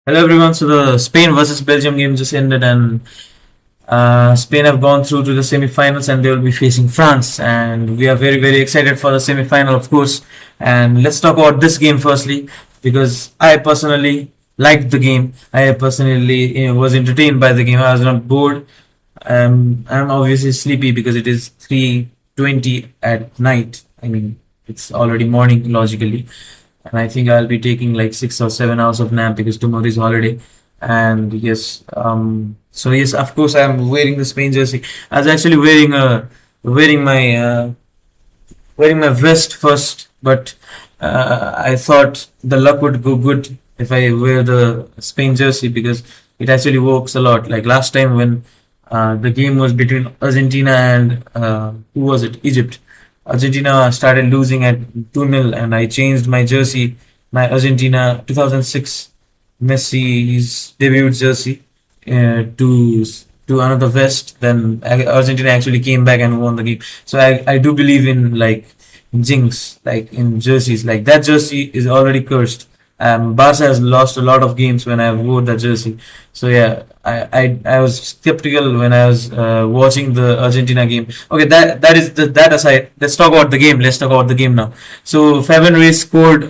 Hello everyone. So the Spain versus Belgium game just ended, and Spain have gone through to the semi-finals, and they will be facing France. And we are very excited for the semi-final, of course. And let's talk about this game firstly, because I personally liked the game. I personally was entertained by the game. I was not bored. I'm obviously sleepy because it is 3:20 at night. I mean, it's already morning logically, and I think I'll be taking like 6 or 7 hours of nap because tomorrow is holiday. And yes, so yes, of course, I'm wearing the Spain jersey. I was actually wearing my wearing my vest first, but I thought the luck would go good if I wear the Spain jersey because it actually works a lot. Like last time when the game was between Argentina and who was it? Egypt. Argentina started losing at 2-0, and I changed my jersey, my Argentina 2006 Messi's debut jersey, to another vest. Then Argentina actually came back and won the game. So I do believe in like jinx, like in jerseys. Like that jersey is already cursed. Barca has lost a lot of games when I wore that jersey. So yeah, I was skeptical when I was watching the Argentina game. Okay, that aside. Let's talk about the game. Let's talk about the game now. So Fabian Ruiz scored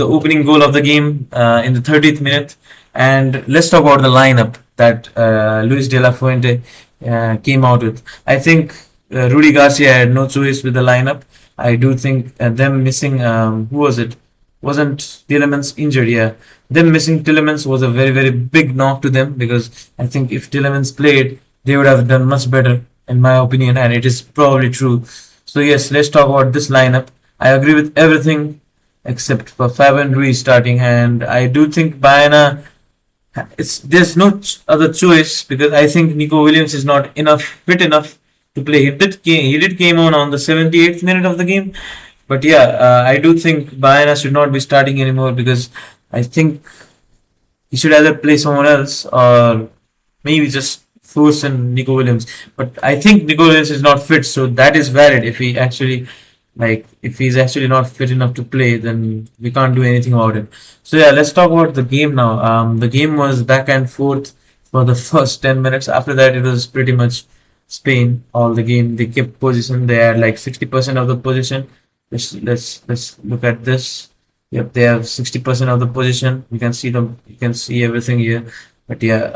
the opening goal of the game in the 30th minute, and let's talk about the lineup that Luis de la Fuente came out with. I think Rudy Garcia had no choice with the lineup. I do think them missing who was it? Wasn't Tielemans injured? Yeah, them missing Tielemans was a very big knock to them because I think if Tielemans played, they would have done much better, in my opinion, and it is probably true. So yes, let's talk about this lineup. I agree with everything except for Fabian Ruiz starting, and I do think Bayana. It's there's no other choice because I think Nico Williams is not enough fit enough to play. He did came on the 78th minute of the game, but yeah, I do think Bayana should not be starting anymore because I think he should either play someone else or maybe just force in Nico Williams. But I think Nico Williams is not fit, so that is valid. If he's actually not fit enough to play, then we can't do anything about it. So yeah, let's talk about the game now. The game was back and forth for the first 10 minutes. After that, it was pretty much Spain all the game. They kept position. They had like 60% of the position. Let's look at this. Yep, they have 60% of the position. You can see them. You can see everything here. But yeah,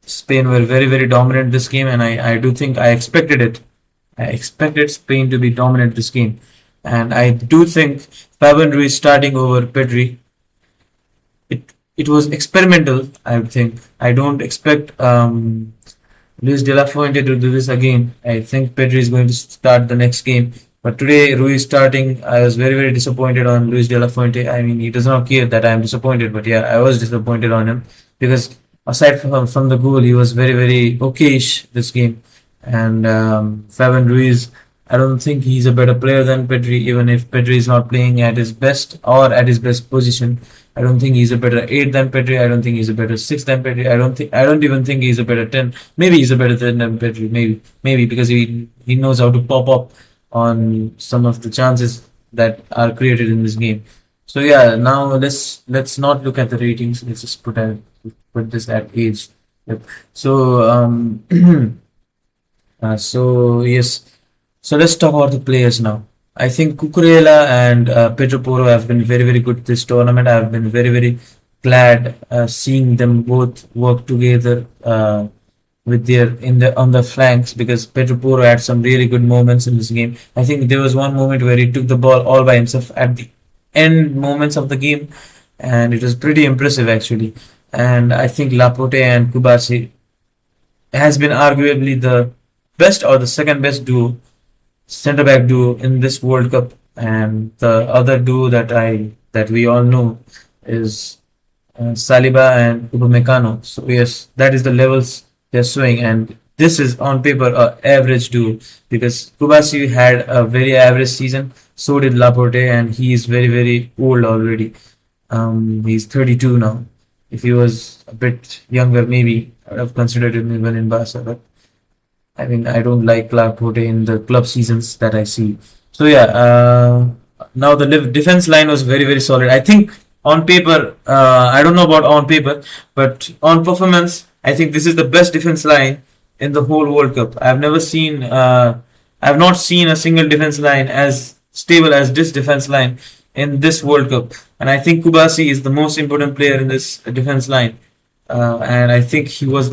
Spain were very dominant this game, and I do think I expected it. I expected Spain to be dominant this game, and I do think Fabian Ruiz starting over Pedri. It was experimental. I think I don't expect Luis de la Fuente to do this again. I think Pedri is going to start the next game. But today, Ruiz starting, I was very disappointed on Luis de la Fuente. I mean, he does not care that I am disappointed, but yeah, I was disappointed on him because aside from the goal, he was very okayish this game. And Fabian Ruiz, I don't think he's a better player than Pedri, even if Pedri is not playing at his best or at his best position. I don't think he's a better 8 than Pedri. I don't think he's a better 6 than Pedri. I don't even think he's a better 10. Maybe he's a better 10 than Pedri. Maybe because he knows how to pop up on some of the chances that are created in this game. So yeah, now let's not look at the ratings. Let's just put this at age. Yep. So so yes, so let's talk about the players now. I think Cucurella and Pedro Porro have been very good this tournament. I have been very glad seeing them both work together with their in the on the flanks because Pedro Porro had some really good moments in this game. I think there was one moment where he took the ball all by himself at the end moments of the game, and it was pretty impressive actually. And I think Laporte and Kubasi has been arguably the best or the second best center back duo in this World Cup, and the other duo that we all know is Saliba and Upamecano. So yes, that is the levels they're showing, and this is on paper a average duo because Kubasi had a very average season. So did Laporte, and he is very old already. He's 32 now. If he was a bit younger, maybe I would have considered him even in Barca, but I mean, I don't like Laporte in the club seasons that I see. So yeah, now the defense line was very solid. I think on paper, I don't know about on paper, but on performance, I think this is the best defense line in the whole World Cup. I've not seen a single defense line as stable as this defense line in this World Cup, and I think Kubasi is the most important player in this defense line, and I think he was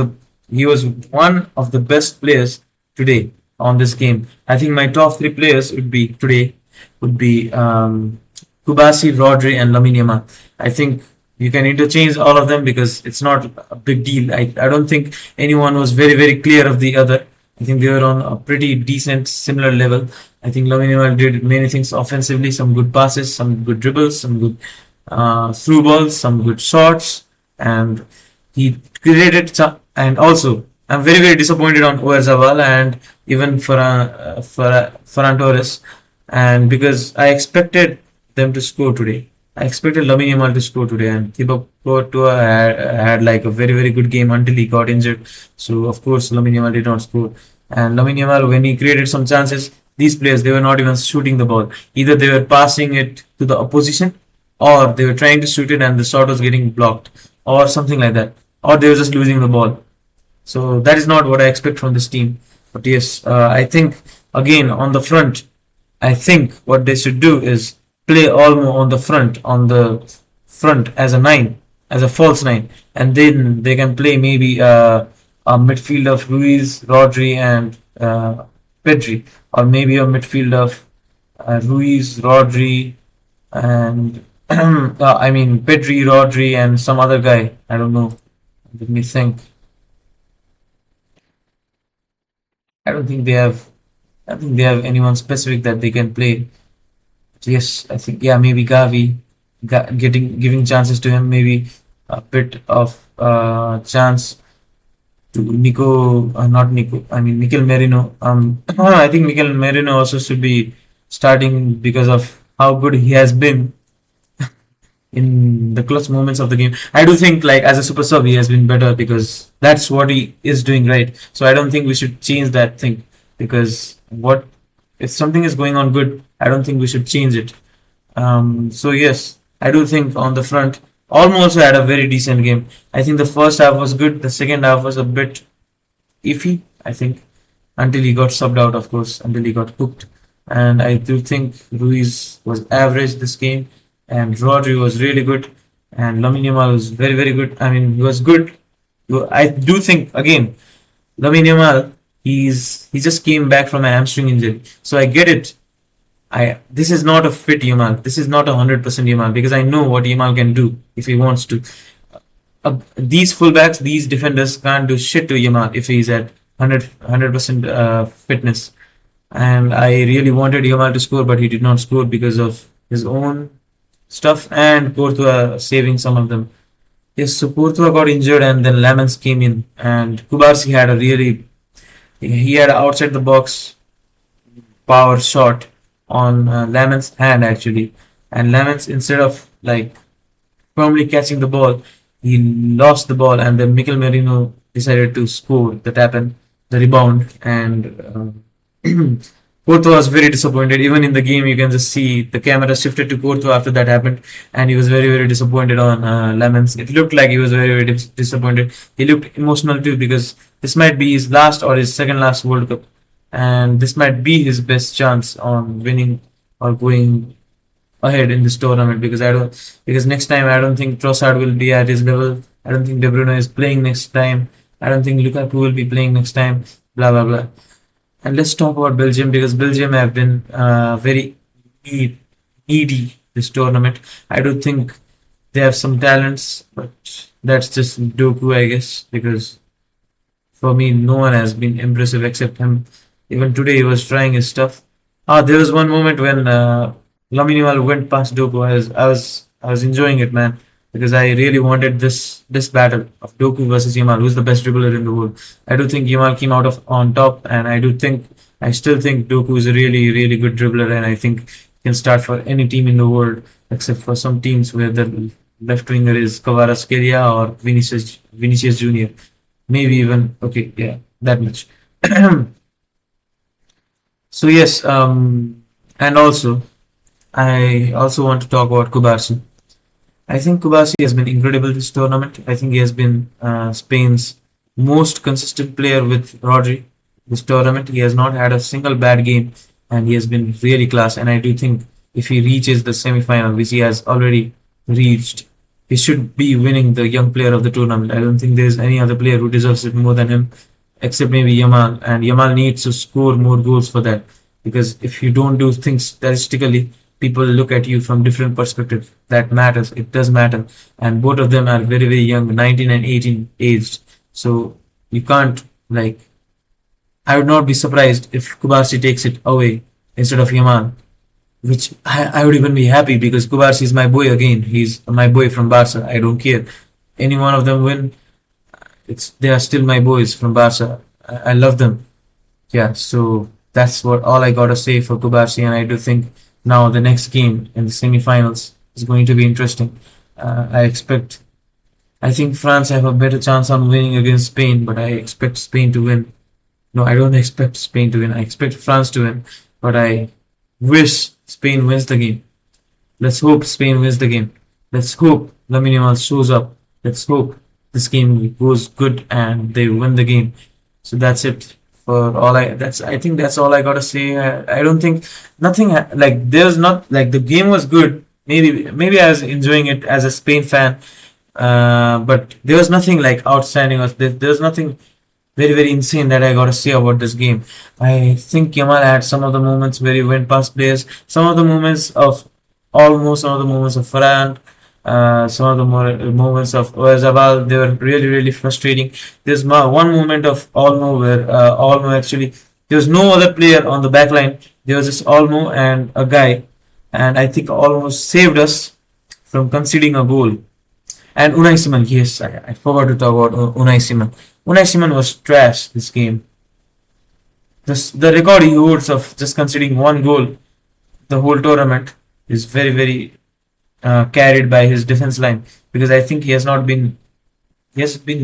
one of the best players today on this game. I think my top three players would be today would be Kubasi, Rodri, and Lamine Yamal. I think you can interchange all of them because it's not a big deal. I don't think anyone was very clear of the other. I think they were on a pretty decent, similar level. I think Lamine Yamal did many things offensively, some good passes, some good dribbles, some good through balls, some good shots, and he created some. And also, I'm very disappointed on Oyarzabal and even Ferran Torres, and because I expected them to score today. I expected Lamine Yamal to score today, and Thibaut Courtois had like a very good game until he got injured. So of course Lamine Yamal did not score. And Lamine Yamal, when he created some chances, these players they were not even shooting the ball. Either they were passing it to the opposition, or they were trying to shoot it and the shot was getting blocked, or something like that, or they were just losing the ball. So that is not what I expect from this team. But yes, I think again on the front, I think what they should do is play Olmo on the front as a nine, as a false nine, and then they can play maybe a midfield of Ruiz, Rodri, and Pedri, or maybe a midfield of Ruiz, Rodri, and I mean Pedri, Rodri, and some other guy. I don't know. Let me think. I don't think they have. I don't think they have anyone specific that they can play. Yes, I think yeah, maybe Gavi, getting giving chances to him, maybe a bit of chance to Nico, not Nico. I mean Mikel Merino. I think Mikel Merino also should be starting because of how good he has been in the clutch moments of the game. I do think like as a super sub he has been better because that's what he is doing right. So I don't think we should change that thing because what if something is going on good, I don't think we should change it. So yes, I do think on the front, Olmo also had a very decent game. I think the first half was good. The second half was a bit iffy. I think until he got subbed out, of course, until he got hooked. And I do think Ruiz was average this game, and Rodri was really good, and Lamine Yamal was very good. I mean, he was good. I do think again, Lamine Yamal, he just came back from a hamstring injury, so I get it. I This is not a fit Yamal. This is not 100% Yamal because I know what Yamal can do if he wants to. These fullbacks, these defenders can't do shit to Yamal if he's at 100% fitness. And I really wanted Yamal to score, but he did not score because of his own stuff and Courtois saving some of them. Yes, so Courtois got injured and then Lamens came in and Kubarsi had a really he had an outside the box power shot on Lamens' hand actually, and Lamens instead of like firmly catching the ball, he lost the ball, and then Mikel Merino decided to score the tap and the rebound, and Courtois was very disappointed. Even in the game, you can just see the camera shifted to Courtois after that happened, and he was very disappointed on Lamens. It looked like he was very disappointed. He looked emotional too because this might be his last or his second last World Cup, and this might be his best chance on winning or going ahead in this tournament because next time I don't think Trossard will be at his level. I don't think De Bruyne is playing next time. I don't think Lukaku will be playing next time. Blah blah blah. And let's talk about Belgium because Belgium have been very needy this tournament. I do think they have some talents, but that's just Doku, I guess, because for me, no one has been impressive except him. Even today, he was trying his stuff. There was one moment when Lamine Yamal went past Doku. I was enjoying it, man, because I really wanted this battle of Doku versus Yamal, who's the best dribbler in the world. I do think Yamal came out of on top, and I still think Doku is a really good dribbler, and I think he can start for any team in the world except for some teams where the left winger is Kvaratskhelia or Vinicius Junior. Maybe even okay, yeah, that much. So yes, and also I also want to talk about Kubarsi. I think Kubasi has been incredible this tournament. I think he has been Spain's most consistent player with Rodri this tournament. He has not had a single bad game, and he has been really class. And I do think if he reaches the semi-final, which he has already reached, he should be winning the young player of the tournament. I don't think there's any other player who deserves it more than him, except maybe Yamal. And Yamal needs to score more goals for that, because if you don't do things statistically, people look at you from different perspectives. That matters. It does matter. And both of them are very, very young, 19 and 18 aged. So you can't, like, I would not be surprised if Kubarsi takes it away instead of Yamal, which I would even be happy, because Kubarsi is my boy again. He's my boy from Barca. I don't care. Any one of them win, they are still my boys from Barca. I love them. Yeah, so that's what all I gotta say for Kubarsi, and I do think now the next game in the semi-finals is going to be interesting. I think France have a better chance on winning against Spain, but I expect Spain to win. No, I don't expect Spain to win. I expect France to win, but I wish Spain wins the game. Let's hope Spain wins the game. Let's hope Lamine Yamal shows up. Let's hope this game goes good and they win the game. So that's it for all I think that's all I gotta say. I don't think nothing like there's not like the game was good. Maybe I was enjoying it as a Spain fan, but there was nothing like outstanding, or there was nothing very, very insane that I gotta say about this game. I think Yamal had some of the moments where he went past players, some of the moments of some of the moments of Farhan, some of the moments of Oyarzabal. They were really, really frustrating. There's one moment of Olmo where Olmo actually, there was no other player on the back line. There was just Olmo and a guy, and I think Olmo saved us from conceding a goal. And Unai Simon, yes, I forgot to talk about Unai Simon. Unai Simon was trash this game. The record he holds of just conceding one goal the whole tournament is very, very carried by his defense line, because I think he has been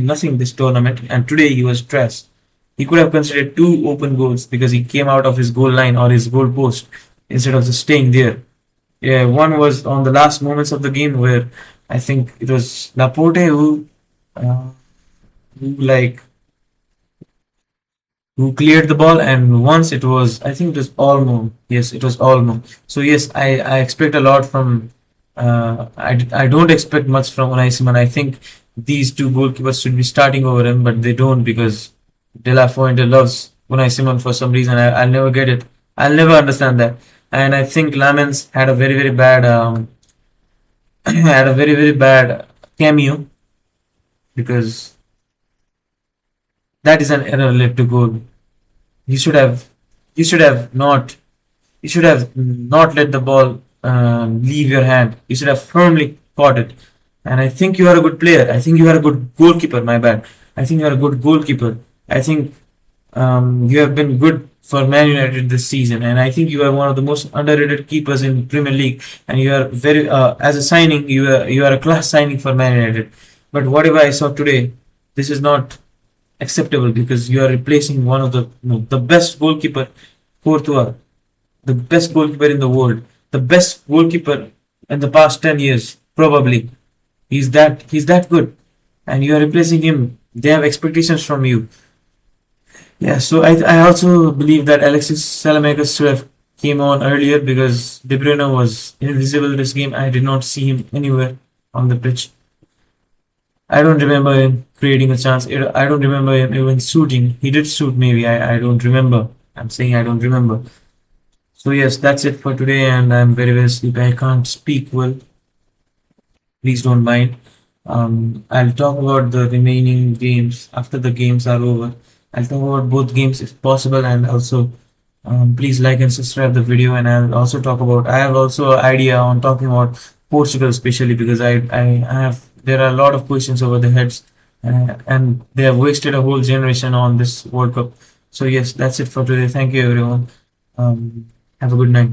nothing this tournament, and today he was trash. He could have considered two open goals because he came out of his goal line or his goal post instead of just staying there. Yeah, one was on the last moments of the game where I think it was Laporte who like who cleared the ball, and once it was, I think it was Olmo. Yes, it was Olmo. So yes, I expect a lot from I don't expect much from Unai Simon. I think these two goalkeepers should be starting over him, but they don't, because De La Fuente loves Unai Simon for some reason. I'll never get it. I'll never understand that. And I think Lamens had a very, very bad had a very, very bad cameo, because that is an error led to goal. You should have you should have not you should have not let the ball leave your hand. You should have firmly caught it. And I think you are a good player. I think you are a good goalkeeper. My bad. I think you are a good goalkeeper. I think you have been good for Man United this season, and I think you are one of the most underrated keepers in Premier League. And you are very, as a signing, you are a class signing for Man United. But whatever I saw today, this is not acceptable, because you are replacing one of the the best goalkeeper, Courtois, the best goalkeeper in the world, the best goalkeeper in the past 10 years, probably. He's that good, and you are replacing him. They have expectations from you. Yeah, so I also believe that Alexis Salamakers should have came on earlier, because De Bruyne was invisible this game. I did not see him anywhere on the pitch. I don't remember him creating a chance. I don't remember him even shooting. He did shoot, maybe. I don't remember. I'm saying I don't remember. So yes, that's it for today, and I'm very, very sleepy. I can't speak well. Please don't mind. I'll talk about the remaining games after the games are over. I'll talk about both games if possible, and also please like and subscribe the video. And I'll also talk about, I have also an idea on talking about Portugal, especially because I have, there are a lot of questions over the heads, and they have wasted a whole generation on this World Cup. So yes, that's it for today. Thank you everyone. Have a good night.